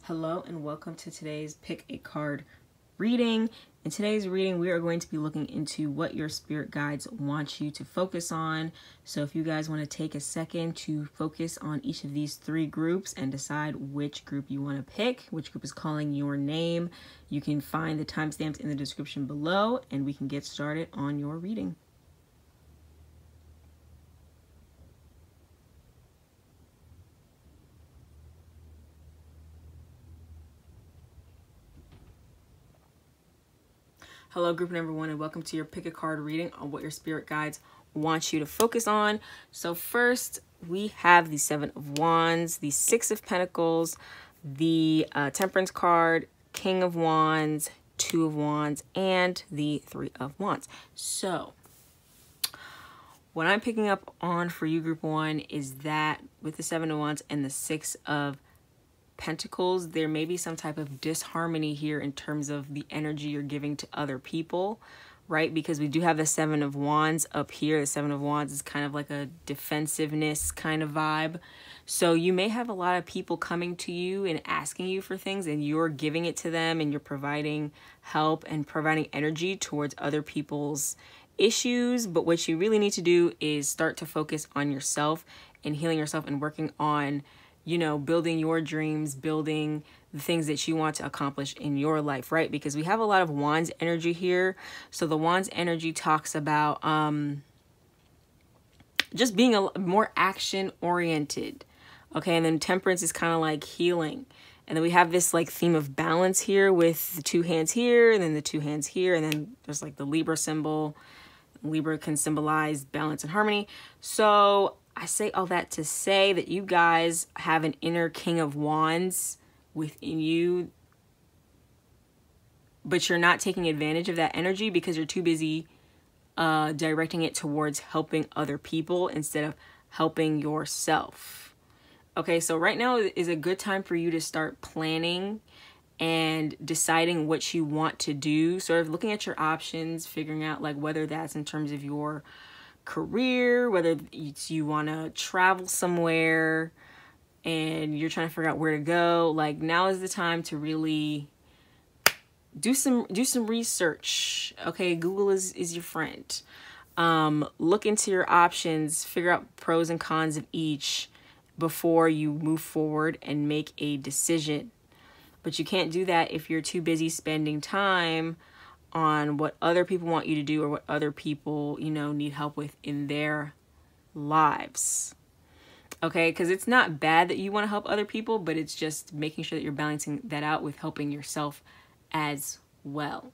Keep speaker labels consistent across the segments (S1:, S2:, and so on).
S1: Hello and welcome to today's Pick a Card reading. In today's reading, we are going to be looking into what your spirit guides want you to focus on. So if you guys want to take a second to focus on each of these three groups and decide which group you want to pick, which group is calling your name, you can find the timestamps in the description below and we can get started on your reading. Hello, group number one, and welcome to your Pick a Card reading on what your spirit guides want you to focus on. So first, we have the Seven of Wands, the Six of Pentacles, the Temperance card, King of Wands, Two of Wands, and the Three of Wands. So what I'm picking up on for you, group one, is that with the Seven of Wands and the Six of Pentacles, there may be some type of disharmony here in terms of the energy you're giving to other people, right? Because we do have the Seven of Wands up here. The Seven of Wands is kind of like a defensiveness kind of vibe. So you may have a lot of people coming to you and asking you for things, and you're giving it to them, and you're providing help and providing energy towards other people's issues. But what you really need to do is start to focus on yourself and healing yourself and working on, you know, building your dreams, building the things that you want to accomplish in your life, right? Because we have a lot of Wands energy here. So the Wands energy talks about just being a more action oriented. Okay. And then Temperance is kind of like healing. And then we have this like theme of balance here with the two hands here and then the two hands here. And then there's like the Libra symbol. Libra can symbolize balance and harmony. So I say all that to say that you guys have an inner King of Wands within you, but you're not taking advantage of that energy because you're too busy directing it towards helping other people instead of helping yourself. Okay, so right now is a good time for you to start planning and deciding what you want to do, sort of looking at your options, figuring out like whether that's in terms of your career, whether you want to travel somewhere and you're trying to figure out where to go. Like, now is the time to really do some research. Okay, Google is your friend. Look into your options, figure out pros and cons of each before you move forward and make a decision. But you can't do that if you're too busy spending time on what other people want you to do or what other people, you know, need help with in their lives. Okay, because it's not bad that you want to help other people, but it's just making sure that you're balancing that out with helping yourself as well.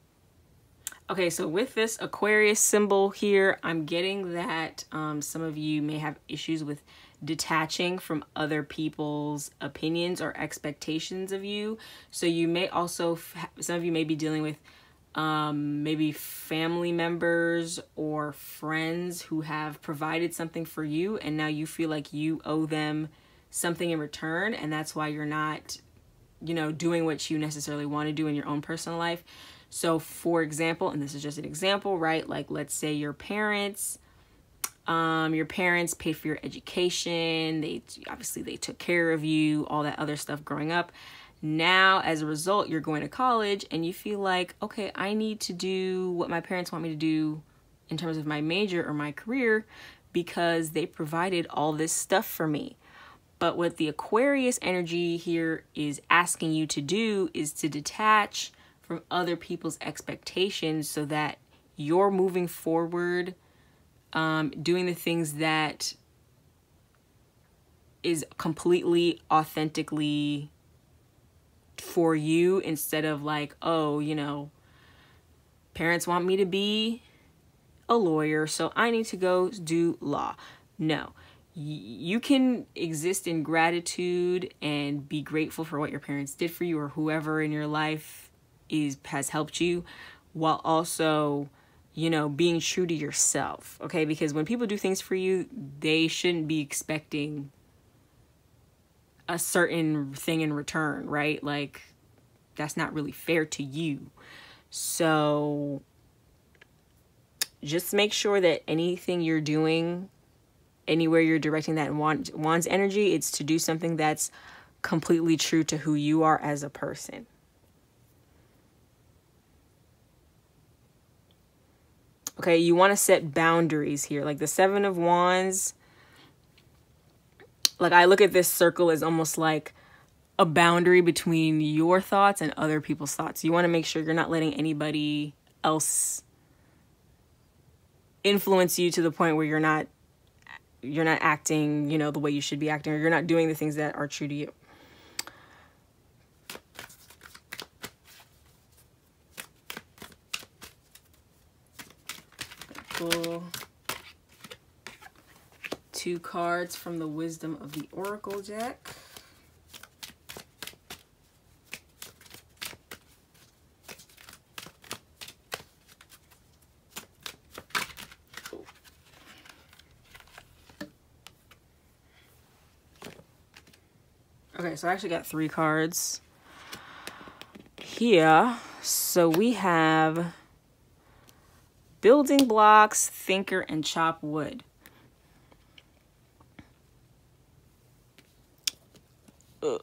S1: Okay, so with this Aquarius symbol here, I'm getting that some of you may have issues with detaching from other people's opinions or expectations of you. So you may also, some of you may be dealing with maybe family members or friends who have provided something for you, and now you feel like you owe them something in return, and that's why you're not, you know, doing what you necessarily want to do in your own personal life. So for example, and this is just an example, right? Like, let's say your parents paid for your education. They took care of you, all that other stuff growing up. Now, as a result, you're going to college and you feel like, okay, I need to do what my parents want me to do in terms of my major or my career because they provided all this stuff for me. But what the Aquarius energy here is asking you to do is to detach from other people's expectations so that you're moving forward, doing the things that is completely, authentically for you, instead of like, oh, you know, parents want me to be a lawyer, so I need to go do law. No, you can exist in gratitude and be grateful for what your parents did for you or whoever in your life has helped you, while also, you know, being true to yourself. Okay, because when people do things for you, they shouldn't be expecting a certain thing in return, right? Like, that's not really fair to you. So just make sure that anything you're doing, anywhere you're directing that Wands energy, it's to do something that's completely true to who you are as a person. Okay, you want to set boundaries here. Like the Seven of Wands, like I look at this circle as almost like a boundary between your thoughts and other people's thoughts. You want to make sure you're not letting anybody else influence you to the point where you're not acting, the way you should be acting, or you're not doing the things that are true to you. Pull 2 cards from the Wisdom of the Oracle deck. Okay, so I actually got 3 cards here. So we have building blocks, thinker, and chop wood. Ugh.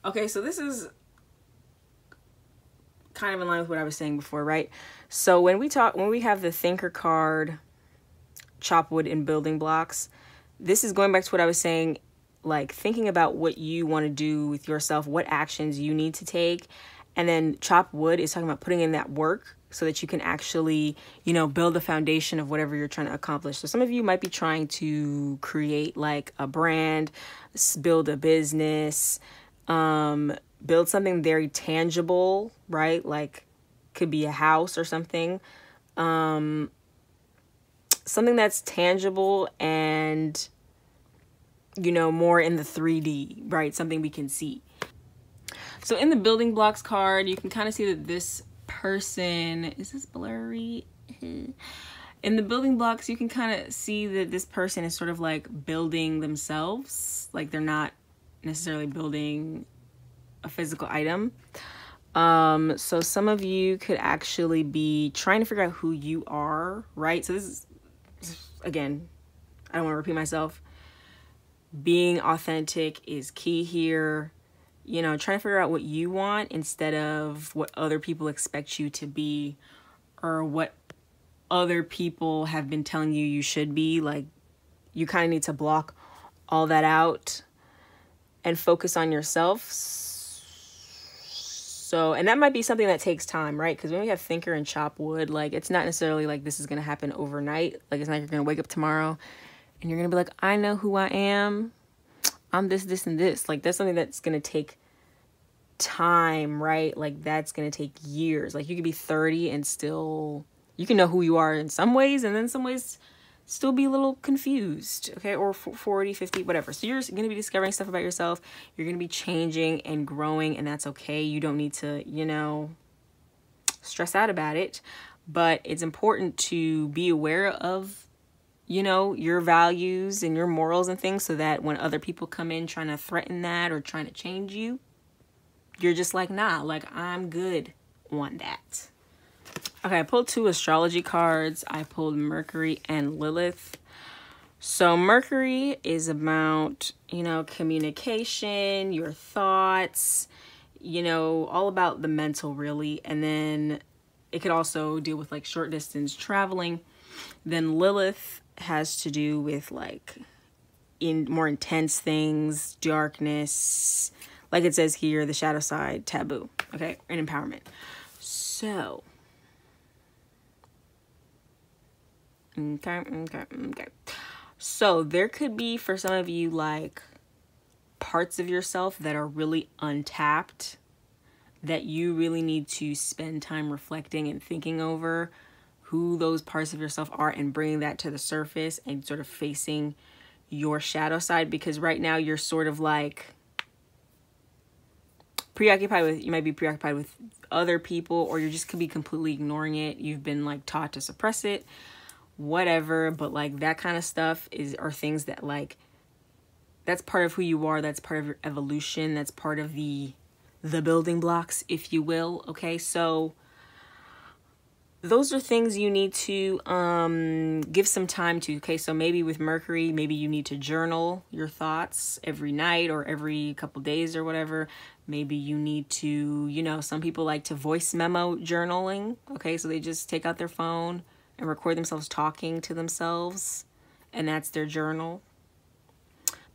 S1: Okay, so this is kind of in line with what I was saying before, right? So when we have the thinker card, chop wood, and building blocks, this is going back to what I was saying, like thinking about what you want to do with yourself, what actions you need to take. And then chop wood is talking about putting in that work so that you can actually, build the foundation of whatever you're trying to accomplish. So some of you might be trying to create like a brand, build a business, build something very tangible, right? Like could be a house or something. Something that's tangible and, more in the 3D, right? Something we can see. So in the building blocks card, you can kind of see that this person, is this blurry? In the building blocks, you can kind of see that this person is sort of like building themselves. Like they're not necessarily building a physical item. So some of you could actually be trying to figure out who you are, right? So this is, again, I don't want to repeat myself. Being authentic is key here. Trying to figure out what you want instead of what other people expect you to be or what other people have been telling you you should be. Like, you kind of need to block all that out and focus on yourself. So, and that might be something that takes time, right? Because when we have thinker and chop wood, like, it's not necessarily like this is going to happen overnight. Like, it's not like you're going to wake up tomorrow and you're going to be like, I know who I am. I'm this, this, and this. Like, that's something that's going to take time, right? Like, that's going to take years. Like, you could be 30 and still, you can know who you are in some ways, and then some ways still be a little confused, okay? Or 40, 50, whatever. So you're going to be discovering stuff about yourself. You're going to be changing and growing, and that's okay. You don't need to, stress out about it. But it's important to be aware of, your values and your morals and things, so that when other people come in trying to threaten that or trying to change you, you're just like, nah, like, I'm good on that. Okay, I pulled 2 astrology cards. I pulled Mercury and Lilith. So Mercury is about, communication, your thoughts, all about the mental, really. And then it could also deal with like short distance traveling. Then Lilith has to do with like more intense things, darkness, like it says here, the shadow side, taboo, okay, and empowerment. So, okay. So there could be, for some of you, like parts of yourself that are really untapped, that you really need to spend time reflecting and thinking over who those parts of yourself are and bringing that to the surface and sort of facing your shadow side. Because right now you're sort of like you might be preoccupied with other people, or you just could be completely ignoring it. You've been like taught to suppress it, whatever. But like that kind of stuff are things that like, that's part of who you are. That's part of your evolution. That's part of the building blocks, if you will. Okay. So those are things you need to give some time to. Okay, so maybe with Mercury, maybe you need to journal your thoughts every night or every couple days or whatever. Maybe you need to, you know, some people like to voice memo journaling. Okay, so they just take out their phone and record themselves talking to themselves, and that's their journal.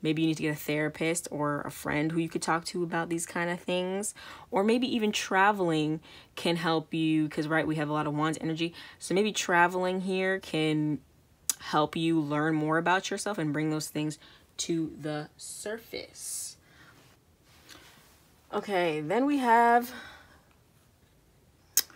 S1: Maybe you need to get a therapist or a friend who you could talk to about these kind of things. Or maybe even traveling can help you, because, right, we have a lot of Wands energy. So maybe traveling here can help you learn more about yourself and bring those things to the surface. Okay, then we have,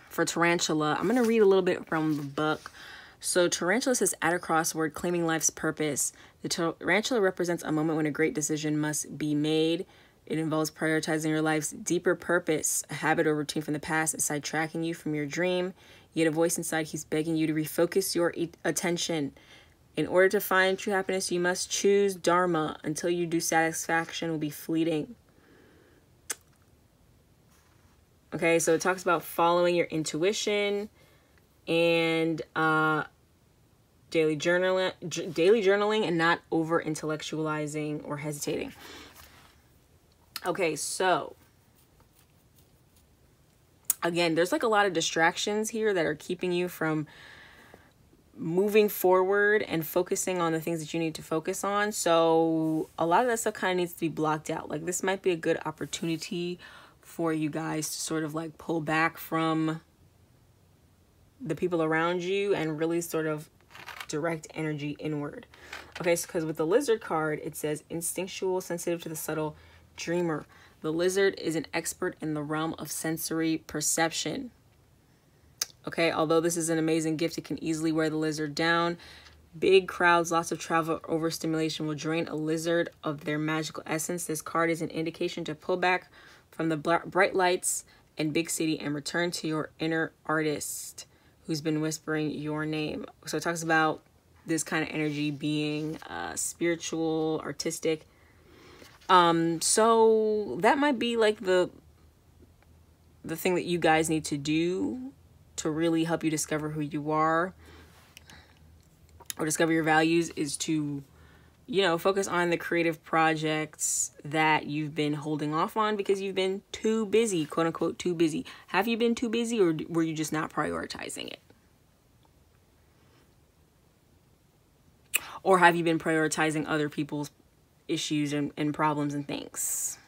S1: for Tarantula, I'm going to read a little bit from the book. So Tarantula says, at a crossword, claiming life's purpose. The tarantula represents a moment when a great decision must be made. It involves prioritizing your life's deeper purpose. A habit or routine from the past is sidetracking you from your dream. Yet a voice inside keeps begging you to refocus your attention. In order to find true happiness, you must choose Dharma. Until you do, satisfaction will be fleeting. Okay, so it talks about following your intuition and daily journaling and not over intellectualizing or hesitating. Okay, so again, there's like a lot of distractions here that are keeping you from moving forward and focusing on the things that you need to focus on. So a lot of that stuff kind of needs to be blocked out. Like, this might be a good opportunity for you guys to sort of like pull back from the people around you and really sort of direct energy inward. Okay, so because with the lizard card, it says instinctual, sensitive to the subtle, dreamer. The lizard is an expert in the realm of sensory perception. Okay, although this is an amazing gift, it can easily wear the lizard down. Big crowds, lots of travel, overstimulation will drain a lizard of their magical essence. This card is an indication to pull back from the bright lights and big city and return to your inner artist who's been whispering your name. So it talks about this kind of energy being spiritual, artistic. So that might be like the thing that you guys need to do to really help you discover who you are or discover your values, is to, you know, focus on the creative projects that you've been holding off on because you've been too busy, quote unquote, too busy. Have you been too busy, or were you just not prioritizing it? Or have you been prioritizing other people's issues and problems and things?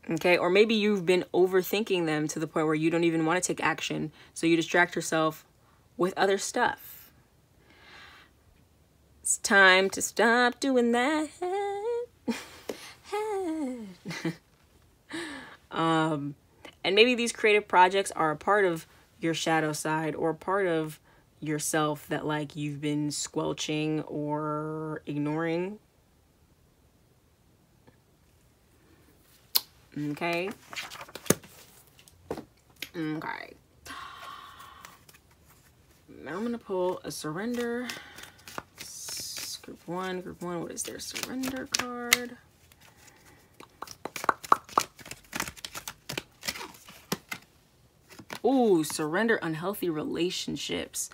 S1: Okay, or maybe you've been overthinking them to the point where you don't even want to take action, so you distract yourself with other stuff. It's time to stop doing that. And maybe these creative projects are a part of your shadow side or part of yourself that like you've been squelching or ignoring. Okay. Okay. Now I'm gonna pull a surrender. Group one, what is their surrender card? Ooh, surrender unhealthy relationships.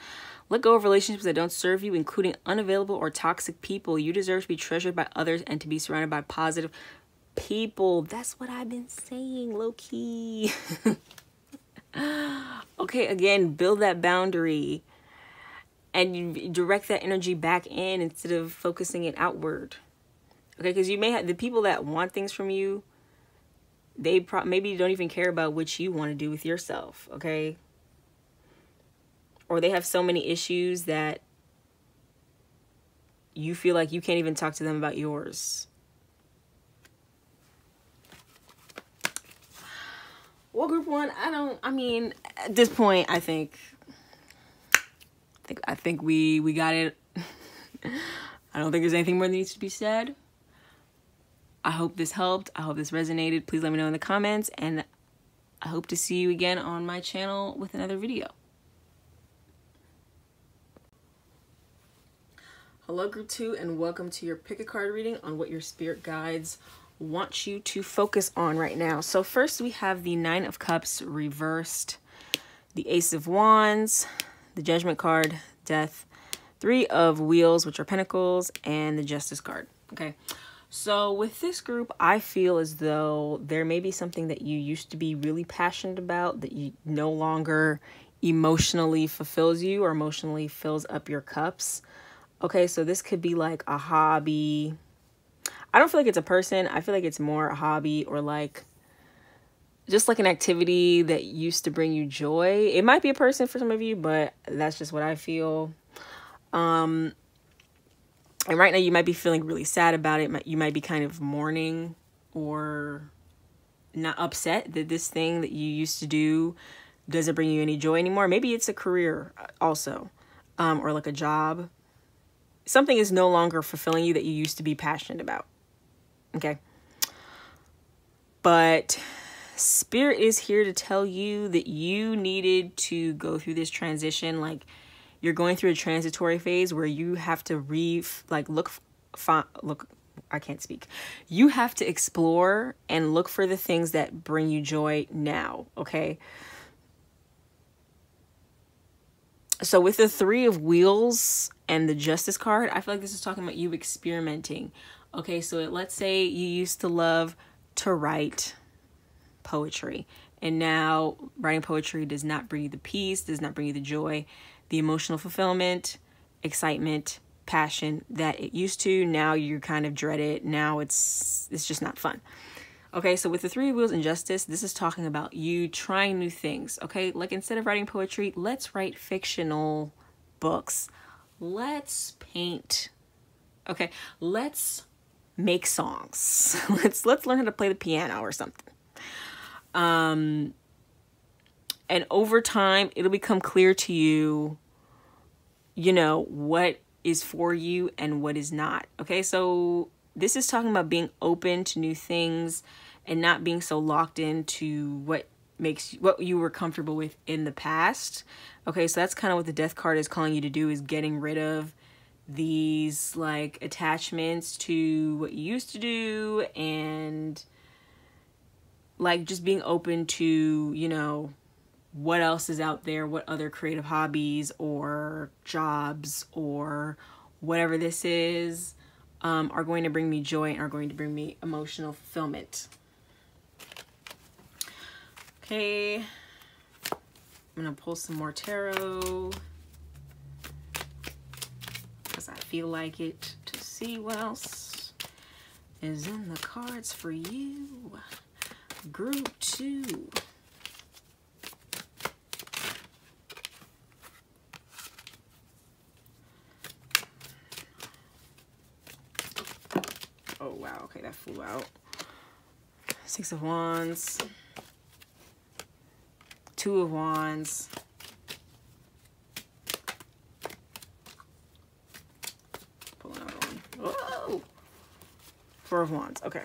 S1: Let go of relationships that don't serve you, including unavailable or toxic people. You deserve to be treasured by others and to be surrounded by positive people. That's what I've been saying, low key. Okay, again, build that boundary and you direct that energy back in instead of focusing it outward. Okay, because you may have the people that want things from you, they maybe don't even care about what you want to do with yourself, okay? Or they have so many issues that you feel like you can't even talk to them about yours. Well, group one, I mean, at this point, I think we got it. I don't think there's anything more that needs to be said. I hope this helped. I hope this resonated. Please let me know in the comments, and I hope to see you again on my channel with another video. Hello, group 2, and welcome to your pick a card reading on what your spirit guides want you to focus on right now. So first we have the 9 of Cups reversed. the Ace of Wands, the Judgment card, Death, Three of Wheels, which are Pentacles, and the Justice card. Okay. So with this group, I feel as though there may be something that you used to be really passionate about that you no longer emotionally fulfills you or emotionally fills up your cups. Okay, so this could be like a hobby. I don't feel like it's a person. I feel like it's more a hobby or like just like an activity that used to bring you joy. It might be a person for some of you, but that's just what I feel. And right now you might be feeling really sad about it. You might be kind of mourning or not upset that this thing that you used to do doesn't bring you any joy anymore. Maybe it's a career also, or like a job. Something is no longer fulfilling you that you used to be passionate about. Okay. But Spirit is here to tell you that you needed to go through this transition. Like you're going through a transitory phase where you have to I can't speak. You have to explore and look for the things that bring you joy now. Okay. So with the Three of Wheels and the Justice card, I feel like this is talking about you experimenting. Okay, so let's say you used to love to write poetry, and now writing poetry does not bring you the peace, does not bring you the joy, the emotional fulfillment, excitement, passion that it used to. Now you kind of dread it. Now it's just not fun. Okay, so with the Three of Wheels and Justice, this is talking about you trying new things, okay? Like instead of writing poetry, let's write fictional books. Let's paint, okay? Let's make songs. Let's learn how to play the piano or something. And over time, it'll become clear to you, you know, what is for you and what is not, okay? So this is talking about being open to new things and not being so locked into what you were comfortable with in the past. Okay, so that's kind of what the Death card is calling you to do, is getting rid of these like attachments to what you used to do and like just being open to, you know, what else is out there, what other creative hobbies or jobs or whatever this is are going to bring me joy and are going to bring me emotional fulfillment. Okay, I'm gonna pull some more tarot because I feel like it, to see what else is in the cards for you. Group 2. Oh wow, okay, that flew out. Six of Wands. Two of Wands. Pull another one. Whoa! Four of Wands. Okay.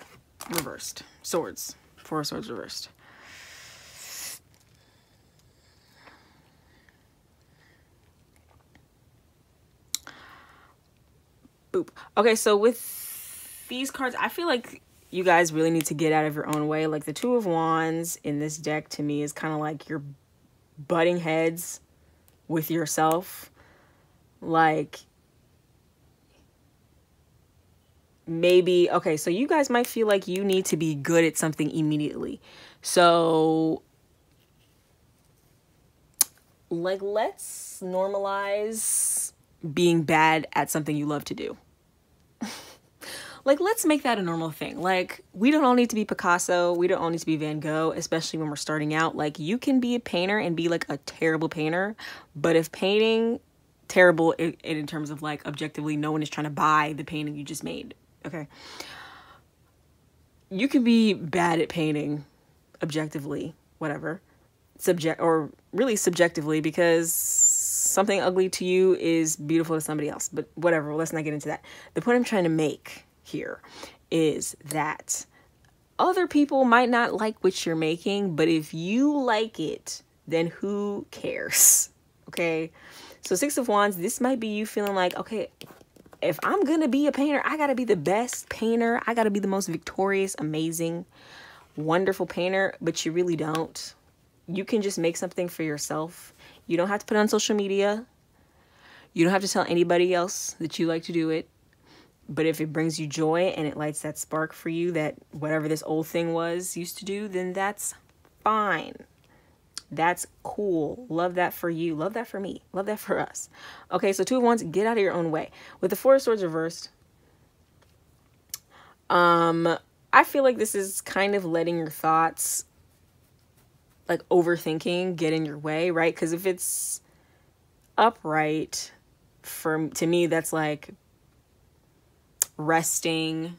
S1: Reversed. Swords. Four of Swords reversed. Boop. Okay, so with these cards, I feel like you guys really need to get out of your own way. Like the Two of Wands in this deck to me is kind of like you're butting heads with yourself. Like maybe, okay, so you guys might feel like you need to be good at something immediately. So like let's normalize being bad at something you love to do. Like, let's make that a normal thing. Like, we don't all need to be Picasso. We don't all need to be Van Gogh, especially when we're starting out. Like, you can be a painter and be, like, a terrible painter. But if painting, terrible in terms of, like, objectively, no one is trying to buy the painting you just made. Okay? You can be bad at painting, objectively, whatever. Or really subjectively, because something ugly to you is beautiful to somebody else. But whatever, let's not get into that. The point I'm trying to make here is that other people might not like what you're making, but if you like it, then who cares? Okay, so Six of Wands, this might be you feeling like, okay, if I'm gonna be a painter, I gotta be the best painter. I gotta be the most victorious, amazing, wonderful painter, but you really don't. you can just make something for yourself. You don't have to put it on social media. You don't have to tell anybody else that you like to do it. But if it brings you joy and it lights that spark for you, that whatever this old thing used to do, then that's fine. That's cool. Love that for you. Love that for me. Love that for us. Okay, so 2 of Wands, get out of your own way. With the 4 of Swords reversed, I feel like this is kind of letting your thoughts, like overthinking, get in your way, right? Because if it's upright, to me, that's like resting,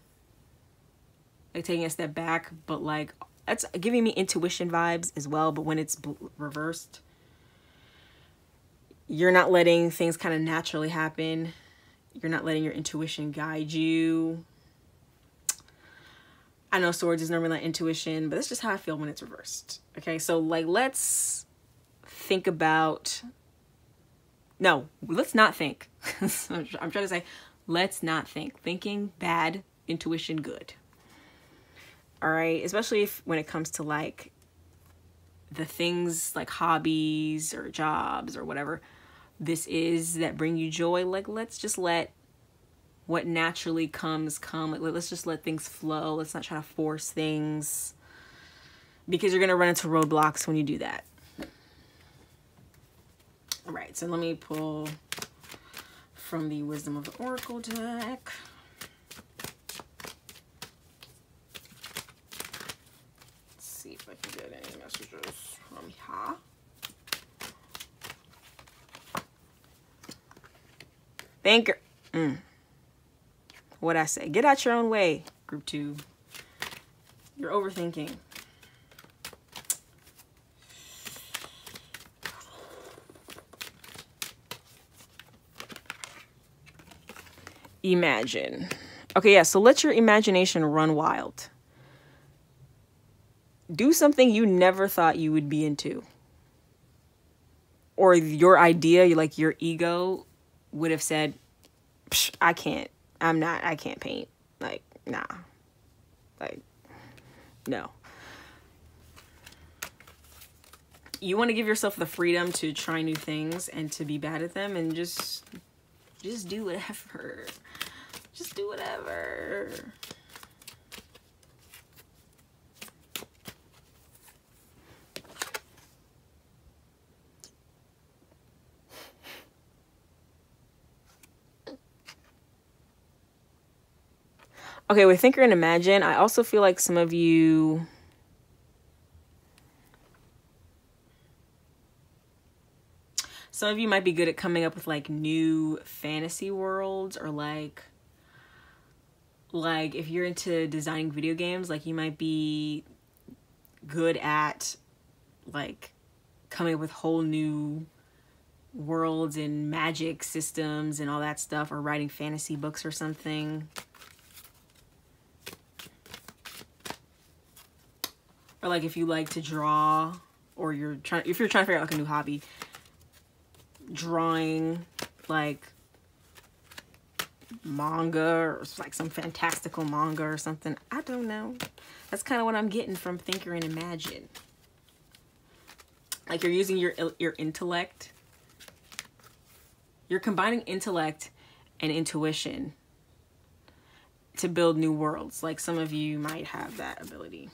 S1: like taking a step back, but like that's giving me intuition vibes as well. But when it's reversed, you're not letting things kind of naturally happen. You're not letting your intuition guide you. I know Swords is normally not intuition, but that's just how I feel when it's reversed. Okay, so like let's think about, no, let's not think. I'm trying to say, let's not think. Thinking bad, intuition good. All right, especially when it comes to like the things like hobbies or jobs or whatever this is that bring you joy. Like let's just let what naturally comes come. Like, let's just let things flow. Let's not try to force things, because you're gonna run into roadblocks when you do that. All right, so let me pull from the Wisdom of the Oracle deck. Let's see if I can get any messages from here. Thinker. What'd I say? Get out your own way, group 2. You're overthinking. Imagine. Okay, yeah, so let your imagination run wild. Do something you never thought you would be into. Or your idea, like your ego would have said, I can't paint. Like, nah. Like, no. You want to give yourself the freedom to try new things and to be bad at them, and just do whatever. Just do whatever. Okay, with Thinker and Imagine, I also feel like some of you might be good at coming up with like new fantasy worlds, or like if you're into designing video games, like you might be good at like coming up with whole new worlds and magic systems and all that stuff, or writing fantasy books or something. Or like if you like to draw, or if you're trying to figure out like a new hobby, drawing like manga, or like some fantastical manga or something. I don't know. That's kind of what I'm getting from Thinker and Imagine. Like you're using your intellect. You're combining intellect and intuition to build new worlds. Like some of you might have that ability.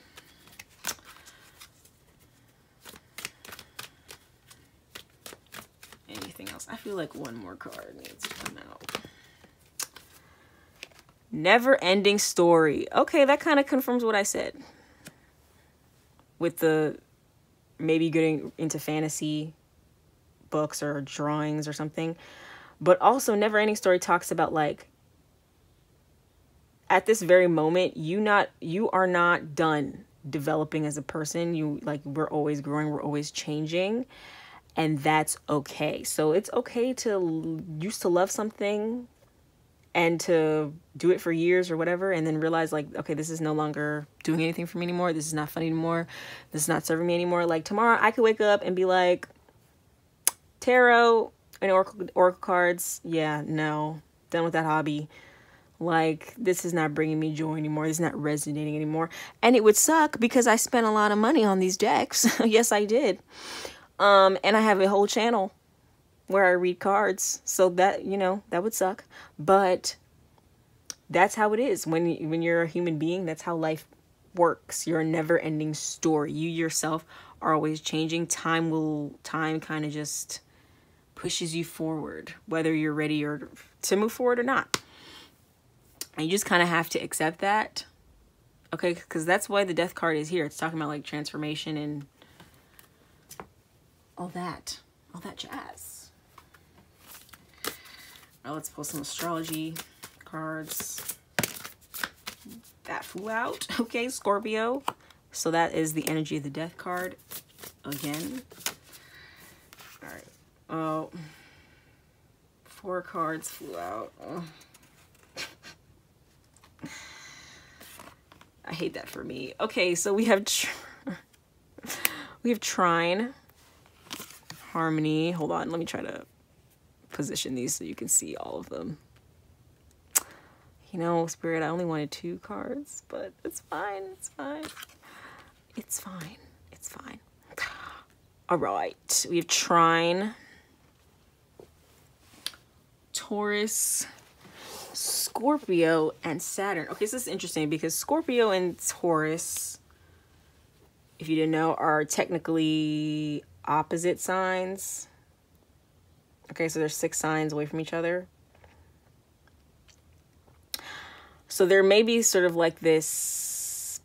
S1: Anything else? I feel like one more card needs to come out. Never ending story. Okay, that kind of confirms what I said. With the maybe getting into fantasy books or drawings or something. But also never ending story talks about like at this very moment, you are not done developing as a person. We're always growing, we're always changing. And that's okay. So it's okay to used to love something and to do it for years or whatever, and then realize like, okay, this is no longer doing anything for me anymore. This is not funny anymore. This is not serving me anymore. Like tomorrow I could wake up and be like, tarot and oracle cards. Yeah, no, done with that hobby. Like, this is not bringing me joy anymore. This is not resonating anymore. And it would suck because I spent a lot of money on these decks. Yes, I did. And I have a whole channel where I read cards. So that, you know, that would suck. But that's how it is. When you're a human being, that's how life works. You're a never-ending story. You yourself are always changing. Time kind of just pushes you forward, whether you're ready or to move forward or not. And you just kind of have to accept that. Okay, because that's why the death card is here. It's talking about like transformation and all that jazz. Now let's pull some astrology cards. That flew out. Okay, Scorpio. So that is the energy of the death card again. All right. Oh, 4 cards flew out. Oh. I hate that for me. Okay, so we have trine, harmony. Hold on, let me try to position these so you can see all of them. You know, Spirit, I only wanted 2 cards, but it's fine. It's fine. It's fine. It's fine. All right, we have trine, Taurus, Scorpio, and Saturn. Okay, so this is interesting because Scorpio and Taurus, if you didn't know, are technically opposite signs. Okay, so there's 6 signs away from each other. So there may be sort of like this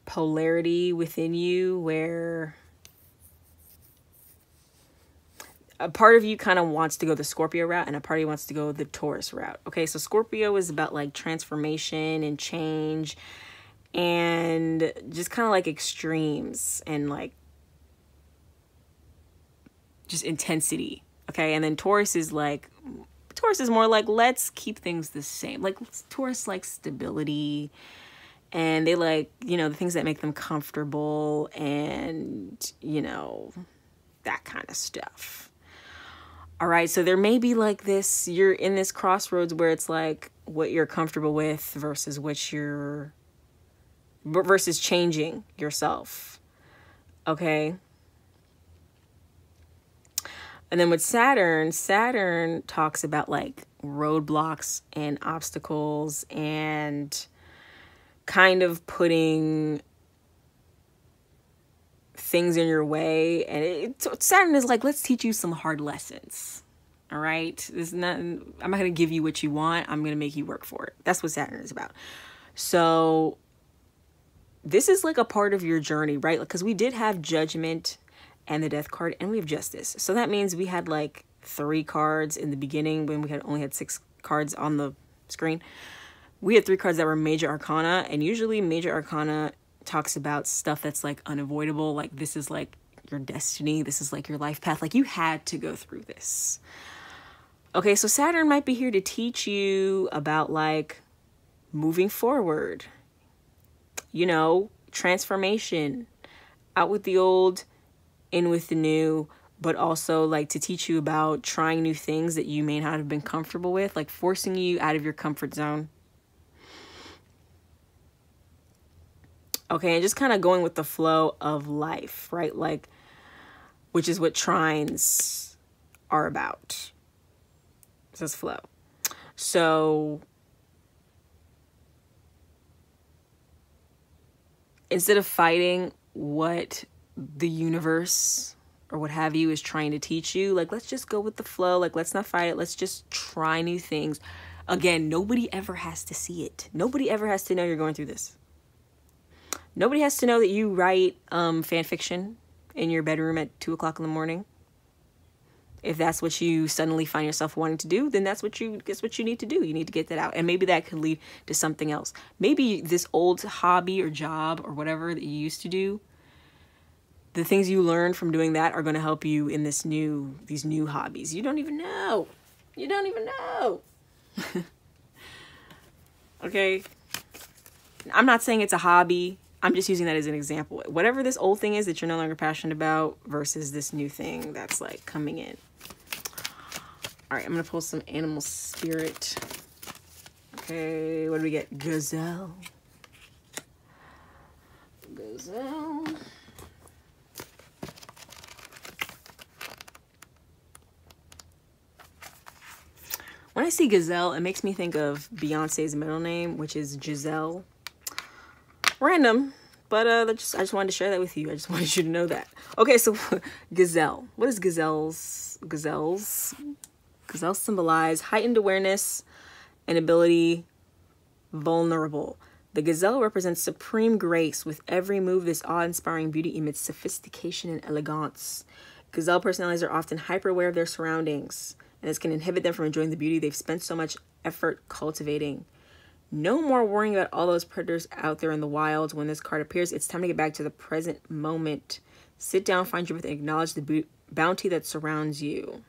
S1: polarity within you where a part of you kind of wants to go the Scorpio route and a part of you wants to go the Taurus route. Okay, so Scorpio is about like transformation and change and just kind of like extremes and like just intensity. Okay, and then Taurus is more like, let's keep things the same. Like Taurus likes stability and they like, you know, the things that make them comfortable and, you know, that kind of stuff. All right, so there may be like this, you're in this crossroads where it's like what you're comfortable with versus versus changing yourself. Okay. And then with Saturn talks about like roadblocks and obstacles and kind of putting things in your way. And Saturn is like, let's teach you some hard lessons. All right. I'm not going to give you what you want. I'm going to make you work for it. That's what Saturn is about. So this is like a part of your journey, right? Because we did have Judgment and the Death card, and we have Justice. So that means we had like 3 cards in the beginning when we only had 6 cards on the screen. We had 3 cards that were Major Arcana, and usually Major Arcana talks about stuff that's like unavoidable. Like this is like your destiny. This is like your life path. Like you had to go through this. Okay, so Saturn might be here to teach you about like moving forward, you know, transformation, out with the old, in with the new, but also like to teach you about trying new things that you may not have been comfortable with, like forcing you out of your comfort zone. Okay, and just kind of going with the flow of life, right? Like, which is what trines are about. It says flow. So instead of fighting what the universe or what have you is trying to teach you, like, let's just go with the flow. Like, let's not fight it. Let's just try new things. Again, nobody ever has to see it. Nobody ever has to know you're going through this. Nobody has to know that you write fan fiction in your bedroom at 2 o'clock in the morning. If that's what you suddenly find yourself wanting to do, then that's what you need to do. You need to get that out. And maybe that could lead to something else. Maybe this old hobby or job or whatever that you used to do, the things you learned from doing that are going to help you in these new hobbies. You don't even know. You don't even know. Okay. I'm not saying it's a hobby. I'm just using that as an example. Whatever this old thing is that you're no longer passionate about versus this new thing that's like coming in. All right, I'm going to pull some animal spirit. Okay, what do we get? Gazelle. Gazelle. When I see Gazelle, it makes me think of Beyonce's middle name, which is Giselle. Random, but I just wanted to share that with you. I just wanted you to know that. Okay, so Gazelle. What does Gazelles symbolize? Heightened awareness and ability, vulnerable. The gazelle represents supreme grace. With every move, this awe-inspiring beauty emits sophistication and elegance. Gazelle personalities are often hyper-aware of their surroundings, and this can inhibit them from enjoying the beauty they've spent so much effort cultivating. No more worrying about all those predators out there in the wild. When this card appears, it's time to get back to the present moment. Sit down, find your breath, and acknowledge the bounty that surrounds you.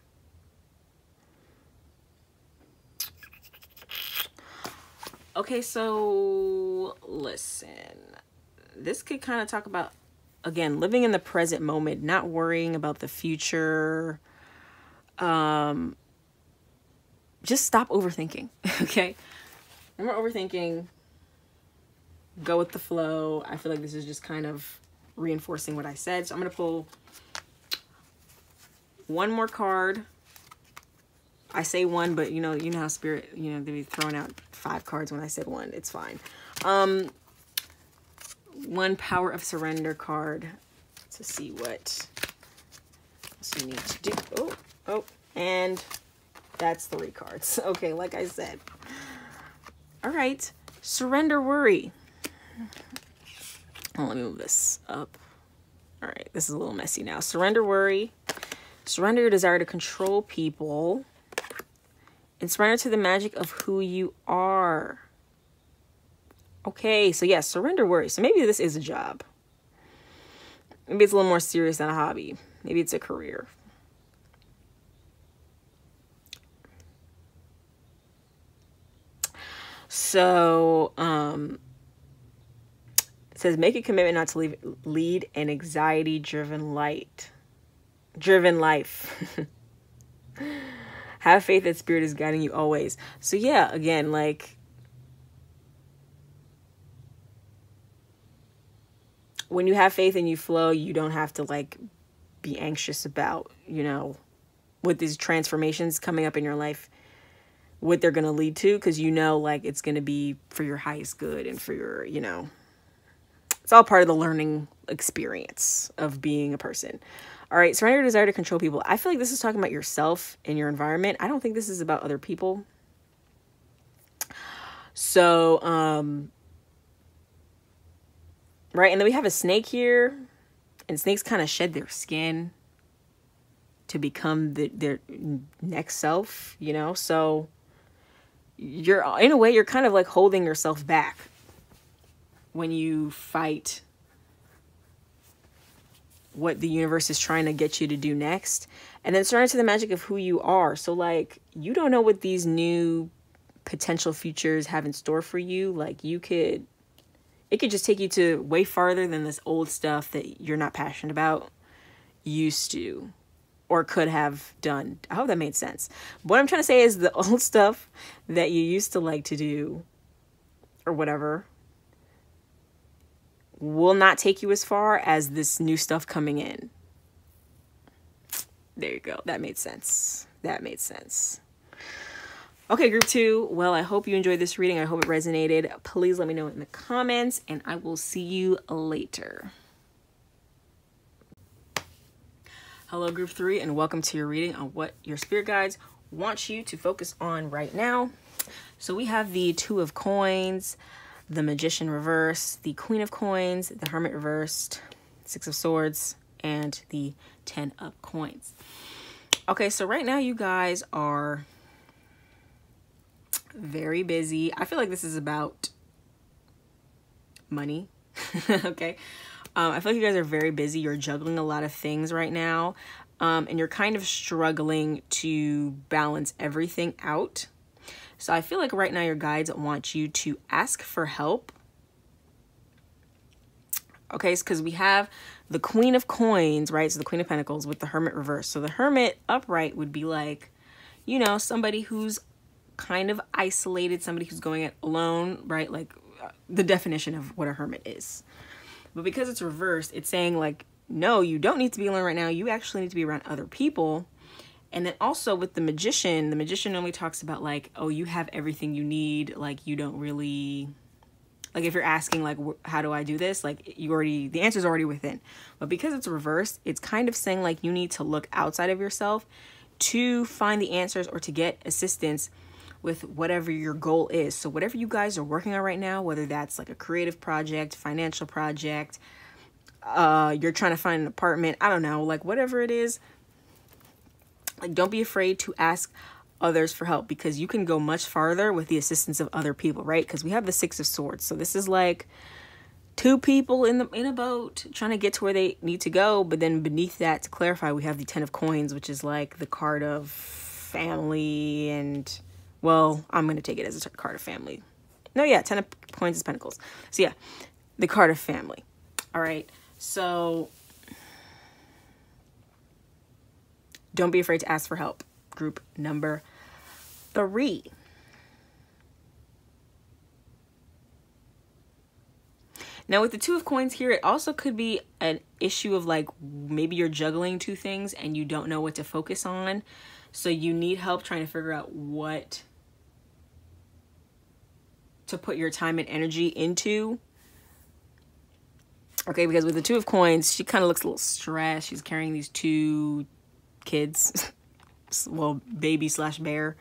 S1: Okay, so listen. This could kind of talk about, again, living in the present moment, not worrying about the future. Just stop overthinking, okay? No more overthinking. Go with the flow. I feel like this is just kind of reinforcing what I said. So I'm going to pull one more card. I say one, but you know how spirit, they be throwing out 5 cards when I said one. It's fine. One Power of Surrender card to see what else you need to do. Oh, and that's 3 cards. Okay, like I said. All right, surrender worry. Oh, let me move this up. All right, this is a little messy now. Surrender worry. Surrender your desire to control people. And surrender to the magic of who you are. Okay, so yes, surrender worry. So maybe this is a job. Maybe it's a little more serious than a hobby. Maybe it's a career. So, it says, make a commitment not to lead an anxiety-driven life. Have faith that spirit is guiding you always. So yeah, again, like, when you have faith and you flow, you don't have to like be anxious about, with these transformations coming up in your life, what they're going to lead to, because like it's going to be for your highest good and for your, it's all part of the learning experience of being a person. All right, surrender your desire to control people. I feel like this is talking about yourself and your environment. I don't think this is about other people. So, right, and then we have a snake here, and snakes kind of shed their skin to become their next self, so you're, in a way, you're kind of like holding yourself back when you fight what the universe is trying to get you to do next. And then surrender to the magic of who you are. So like, you don't know what these new potential futures have in store for you. Like it could just take you to way farther than this old stuff that you're not passionate about used to or could have done. I hope that made sense. What I'm trying to say is the old stuff that you used to like to do or whatever will not take you as far as this new stuff coming in. There you go. That made sense. That made sense. Okay, group 2. Well, I hope you enjoyed this reading. I hope it resonated. Please let me know in the comments, and I will see you later. Hello, group 3, and welcome to your reading on what your spirit guides want you to focus on right now. So we have the 2 of Coins, the Magician reversed, the Queen of Coins, the Hermit reversed, 6 of Swords, and the 10 of Coins. Okay, so right now you guys are very busy. I feel like this is about money. Okay. I feel like you guys are very busy. You're juggling a lot of things right now. And you're kind of struggling to balance everything out. So I feel like right now your guides want you to ask for help. Okay, because we have the Queen of Coins, right? So the Queen of Pentacles with the Hermit reversed. So the Hermit upright would be like, somebody who's kind of isolated, somebody who's going it alone, right? Like the definition of what a hermit is. But because it's reversed, it's saying like, no, you don't need to be alone right now. You actually need to be around other people. And then also with the magician normally talks about like, oh, you have everything you need. Like you don't really, like if you're asking like, how do I do this? Like the answer's already within. But because it's reversed, it's kind of saying like you need to look outside of yourself to find the answers or to get assistance with whatever your goal is. So whatever you guys are working on right now, whether that's like a creative project, financial project, you're trying to find an apartment, I don't know, like whatever it is, like don't be afraid to ask others for help, because you can go much farther with the assistance of other people, right? Because we have the Six of Swords. So this is like two people in a boat trying to get to where they need to go. But then beneath that, to clarify, we have the Ten of Coins, which is like the card of family. And well, I'm going to take it as a card of family. No, yeah, Ten of Coins is Pentacles. So yeah, the card of family. All right. So don't be afraid to ask for help. Group number 3. Now with the Two of Coins here, it also could be an issue of like, maybe you're juggling two things and you don't know what to focus on. So you need help trying to figure out what to put your time and energy into. Okay, because with the Two of Coins, she kind of looks a little stressed. She's carrying these 2 kids, well, baby/bear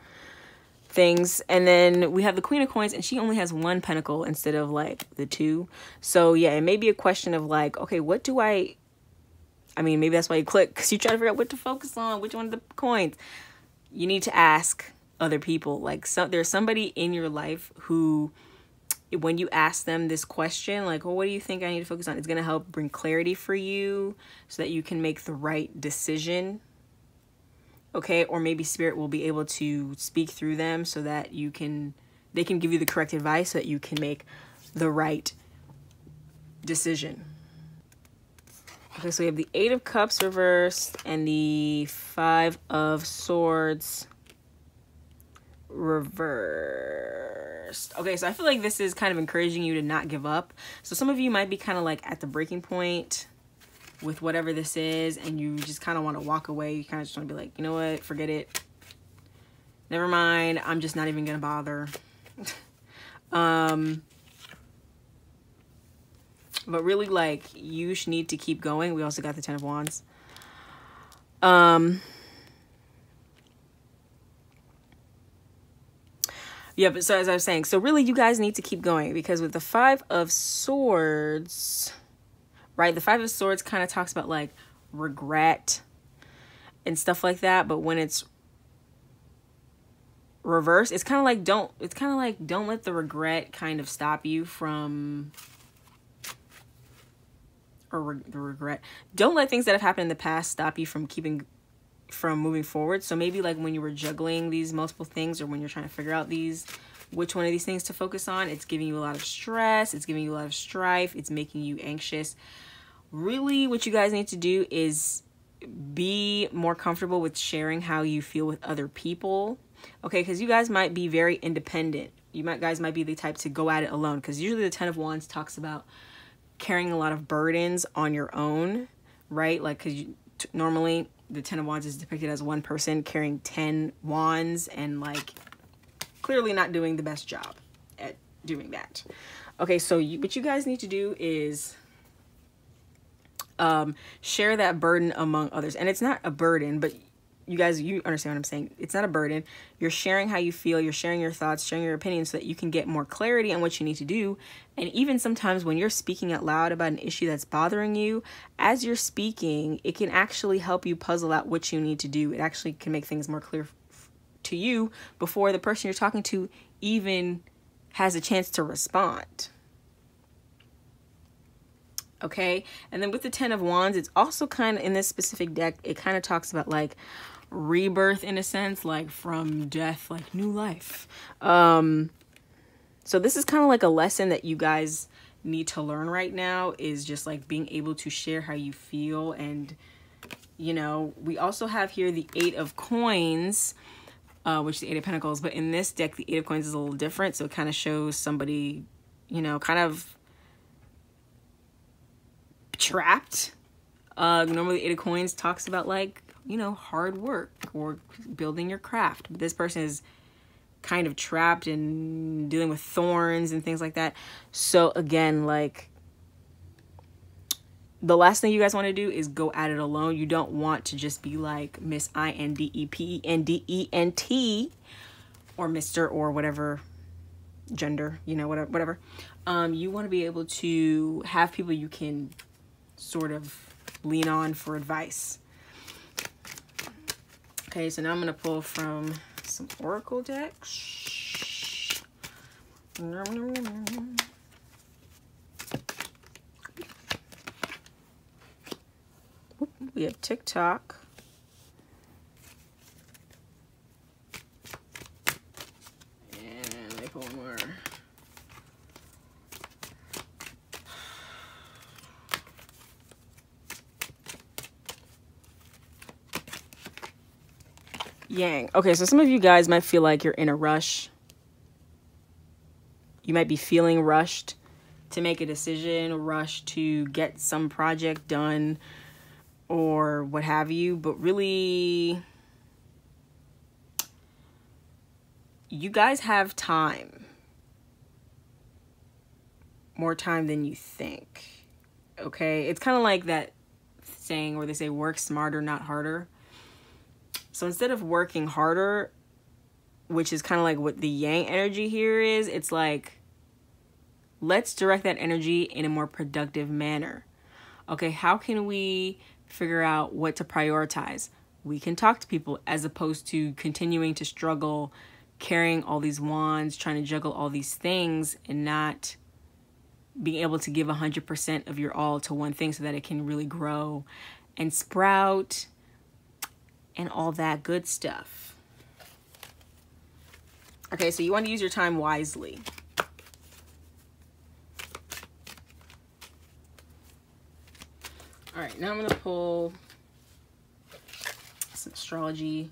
S1: things. And then we have the Queen of Coins, and she only has 1 pentacle instead of like the 2. So yeah, it may be a question of like, okay, what do I mean, maybe that's why you click, because you try to figure out what to focus on, which one of the coins. You need to ask other people. Like, there's somebody in your life who, when you ask them this question, like, well, what do you think I need to focus on? It's going to help bring clarity for you so that you can make the right decision. Okay. Or maybe spirit will be able to speak through them so that they can give you the correct advice so that you can make the right decision. Okay. So we have the 8 of Cups reversed and the 5 of Swords reversed. Okay, so I feel like this is kind of encouraging you to not give up. So some of you might be kind of like at the breaking point with whatever this is, and you just kind of want to walk away. You kind of just want to be like, you know what, forget it. Never mind. I'm just not even going to bother. But really, like, you should need to keep going. We also got the 10 of Wands. Yeah, but so as I was saying, so really you guys need to keep going, because with the 5 of Swords, right? The 5 of Swords kind of talks about like regret and stuff like that. But when it's reversed, it's kind of like don't let the regret kind of stop you from, don't let things that have happened in the past stop you from moving forward. So maybe like when you were juggling these multiple things, or when you're trying to figure out which one of these things to focus on, it's giving you a lot of stress, it's giving you a lot of strife, it's making you anxious. Really what you guys need to do is be more comfortable with sharing how you feel with other people. Okay, because you guys might be very independent. Guys might be the type to go at it alone, because usually the 10 of Wands talks about carrying a lot of burdens on your own, right? Like, because normally the 10 of Wands is depicted as one person carrying 10 wands and like clearly not doing the best job at doing that. Okay, so what you guys need to do is share that burden among others. And it's not a burden, but you guys, you understand what I'm saying. It's not a burden. You're sharing how you feel. You're sharing your thoughts, sharing your opinions so that you can get more clarity on what you need to do. And even sometimes when you're speaking out loud about an issue that's bothering you, as you're speaking, it can actually help you puzzle out what you need to do. It actually can make things more clear to you before the person you're talking to even has a chance to respond. Okay. And then with the 10 of Wands, it's also kind of in this specific deck, it kind of talks about like rebirth in a sense, like from death, like new life. So this is kind of like a lesson that you guys need to learn right now, is just like being able to share how you feel. And, you know, we also have here the 8 of Coins. which is the Eight of Pentacles. But in this deck, the Eight of Coins is a little different. So it kind of shows somebody, you know, kind of trapped. Normally the Eight of Coins talks about, like, you know, hard work or building your craft. But this person is kind of trapped and dealing with thorns and things like that. So again, like, the last thing you guys want to do is go at it alone. You don't want to just be like Miss Independent or Mr. or whatever gender, you know, whatever. You want to be able to have people you can sort of lean on for advice. Okay, so now I'm going to pull from some oracle decks. We have TikTok. And let me pull one more. Yang. Okay, so some of you guys might feel like you're in a rush. You might be feeling rushed to make a decision, rushed to get some project done or what have you. But really, you guys have time. More time than you think. Okay? It's kind of like that saying where they say work smarter, not harder. So instead of working harder, which is kind of like what the yang energy here is, it's like, let's direct that energy in a more productive manner. Okay, how can we figure out what to prioritize? We can talk to people as opposed to continuing to struggle, carrying all these wands, trying to juggle all these things and not being able to give 100% of your all to one thing so that it can really grow and sprout and all that good stuff. Okay, so you want to use your time wisely. All right, now I'm going to pull some astrology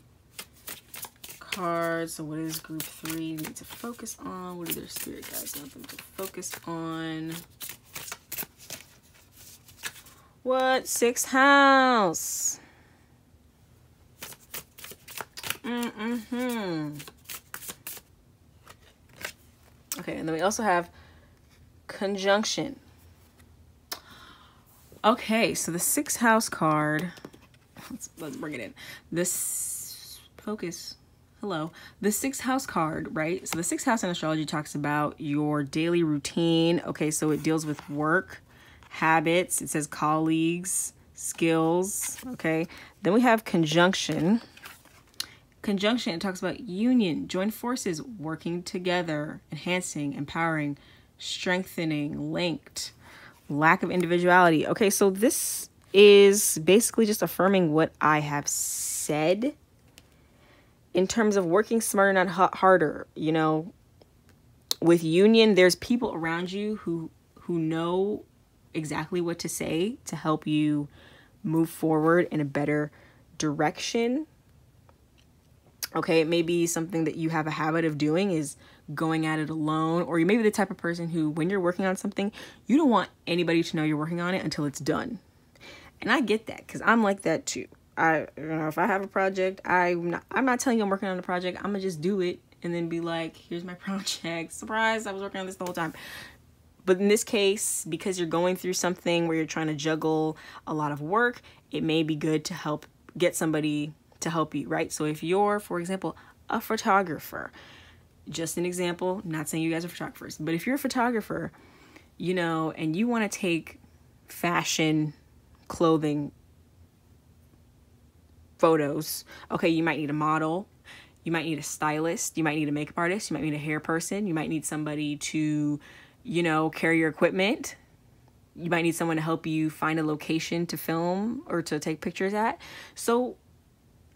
S1: cards. So what is group 3 need to focus on? What do their spirit guides want them to focus on? What? 6th house. Okay, and then we also have conjunction. Okay, so the 6th house card, let's bring it in. This focus, hello. The 6th house card, right? So the 6th house in astrology talks about your daily routine. Okay, so it deals with work, habits. It says colleagues, skills. Okay, then we have conjunction. Conjunction, it talks about union, join forces, working together, enhancing, empowering, strengthening, linked, lack of individuality. Okay, so this is basically just affirming what I have said in terms of working smarter, not harder. You know, with union, there's people around you who know exactly what to say to help you move forward in a better direction. Okay, it may be something that you have a habit of doing is going at it alone, or you may be the type of person who, when you're working on something, you don't want anybody to know you're working on it until it's done. And I get that, because I'm like that too. If I have a project, I'm not telling you I'm working on the project. I'm gonna just do it and then be like, here's my project. Surprise, I was working on this the whole time. But in this case, because you're going through something where you're trying to juggle a lot of work, it may be good to help get somebody to help you, right? So if you're, for example, a photographer, just an example, not saying you guys are photographers, but if you're a photographer, you know, and you want to take fashion, clothing photos, okay, you might need a model, you might need a stylist, you might need a makeup artist, you might need a hair person, you might need somebody to, you know, carry your equipment. You might need someone to help you find a location to film or to take pictures at. So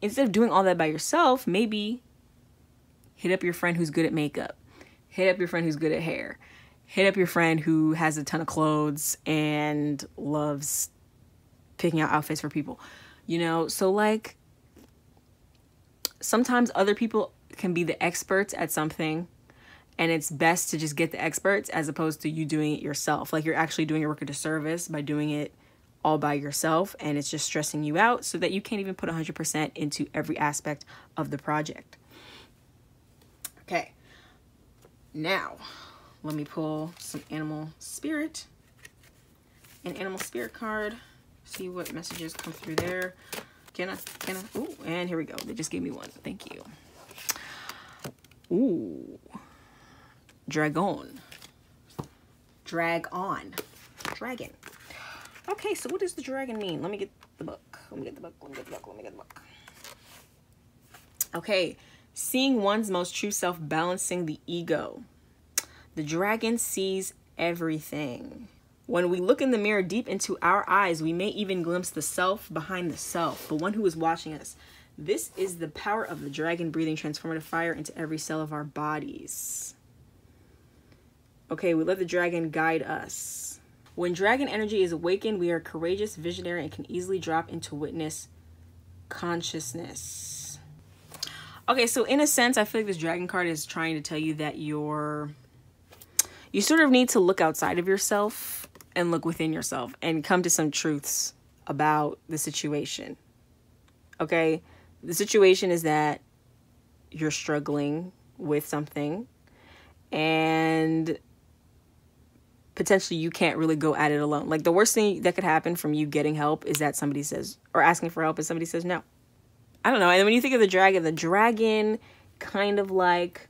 S1: instead of doing all that by yourself, maybe hit up your friend who's good at makeup. Hit up your friend who's good at hair. Hit up your friend who has a ton of clothes and loves picking out outfits for people. You know, so like sometimes other people can be the experts at something, and it's best to just get the experts as opposed to you doing it yourself. Like, you're actually doing your work a disservice by doing it all by yourself, and it's just stressing you out so that you can't even put 100% into every aspect of the project. Okay, now let me pull some animal spirit, an animal spirit card, see what messages come through there. Can I, ooh, and here we go. They just gave me one. Thank you. Ooh, dragon. Drag on. Dragon. Okay, so what does the dragon mean? Let me get the book. Okay, seeing one's most true self, balancing the ego. The dragon sees everything. When we look in the mirror deep into our eyes, we may even glimpse the self behind the self, the one who is watching us. This is the power of the dragon, breathing transformative fire into every cell of our bodies. Okay, we let the dragon guide us. When dragon energy is awakened, we are courageous, visionary, and can easily drop into witness consciousness. Okay, so in a sense, I feel like this dragon card is trying to tell you that you sort of need to look outside of yourself and look within yourself and come to some truths about the situation. Okay, the situation is that you're struggling with something, and potentially you can't really go at it alone. Like, the worst thing that could happen from you getting help is that somebody says, or asking for help, and somebody says no. I don't know. And when you think of the dragon kind of like,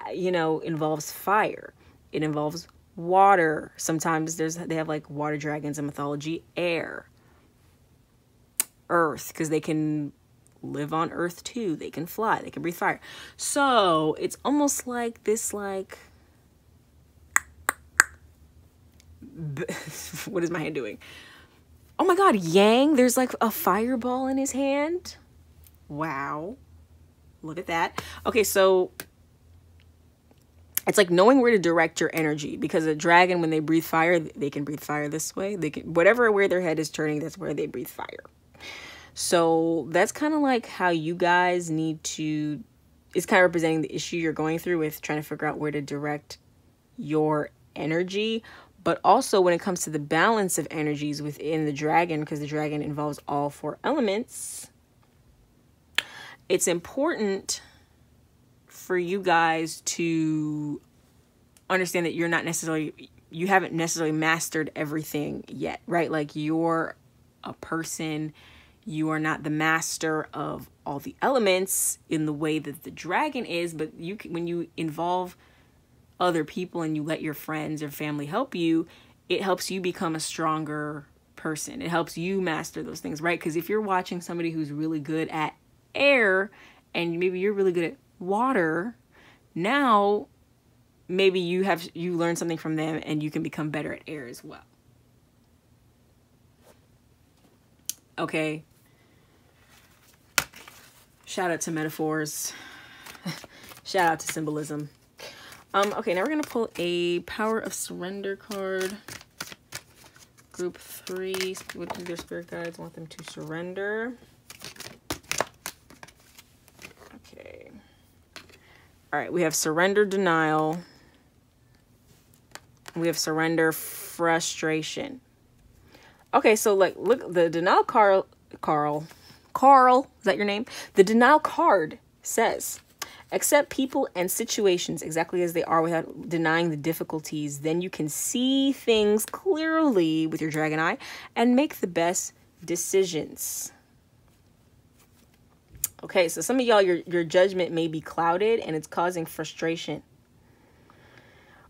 S1: involves fire. It involves water. Sometimes they have like water dragons in mythology. Air. Earth, because they can live on Earth too. They can fly. They can breathe fire. So it's almost like this, like, what is my hand doing? Oh my God, Yang, there's like a fireball in his hand. Wow. Look at that. Okay, so it's like knowing where to direct your energy, because a dragon, when they breathe fire, they can breathe fire this way. They can, where their head is turning, that's where they breathe fire. So that's kind of like how you guys need to, it's kind of representing the issue you're going through with trying to figure out where to direct your energy. But also when it comes to the balance of energies within the dragon, because the dragon involves all 4 elements, it's important for you guys to understand that you haven't necessarily mastered everything yet, right? Like, you're a person, you are not the master of all the elements in the way that the dragon is, but when you involve other people and you let your friends or family help you, it helps you become a stronger person. It helps you master those things, right? Because if you're watching somebody who's really good at air and maybe you're really good at water, now maybe you learn something from them and you can become better at air as well. Okay. Shout out to metaphors. Shout out to symbolism. Okay, now we're going to pull a Power of Surrender card. Group 3. What do their spirit guides want them to surrender? Okay. All right, we have surrender denial. We have surrender frustration. Okay, so like, look, the denial Carl, is that your name? The denial card says, accept people and situations exactly as they are without denying the difficulties. Then you can see things clearly with your dragon eye and make the best decisions. Okay, so some of y'all, your judgment may be clouded and it's causing frustration.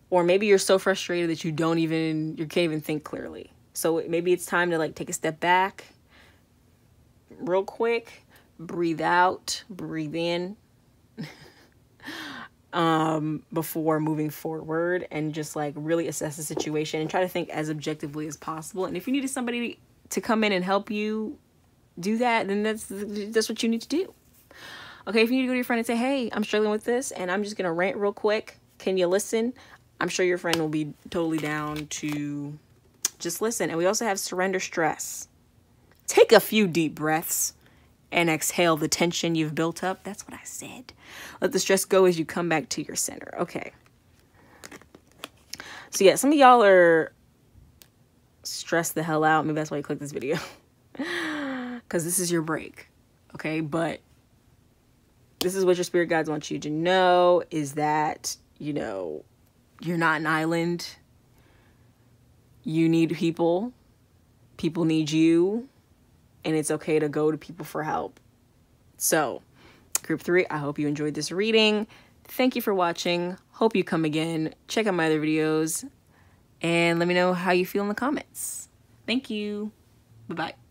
S1: Or maybe you're so frustrated that you can't even think clearly. So maybe it's time to like take a step back real quick, breathe out, breathe in. Before moving forward, and just like really assess the situation and try to think as objectively as possible. And if you needed somebody to come in and help you do that, then that's what you need to do. Okay, if you need to go to your friend and say, hey, I'm struggling with this and I'm just gonna rant real quick, can you listen? I'm sure your friend will be totally down to just listen. And we also have surrender stress. Take a few deep breaths and exhale the tension you've built up. That's what I said. Let the stress go as you come back to your center. Okay. So yeah, some of y'all are stressed the hell out. Maybe that's why you clicked this video. Because this is your break. Okay, but this is what your spirit guides want you to know, is that, you know, you're not an island. You need people. People need you. And it's okay to go to people for help. So, group 3, I hope you enjoyed this reading. Thank you for watching. Hope you come again. Check out my other videos. And let me know how you feel in the comments. Thank you. Bye-bye.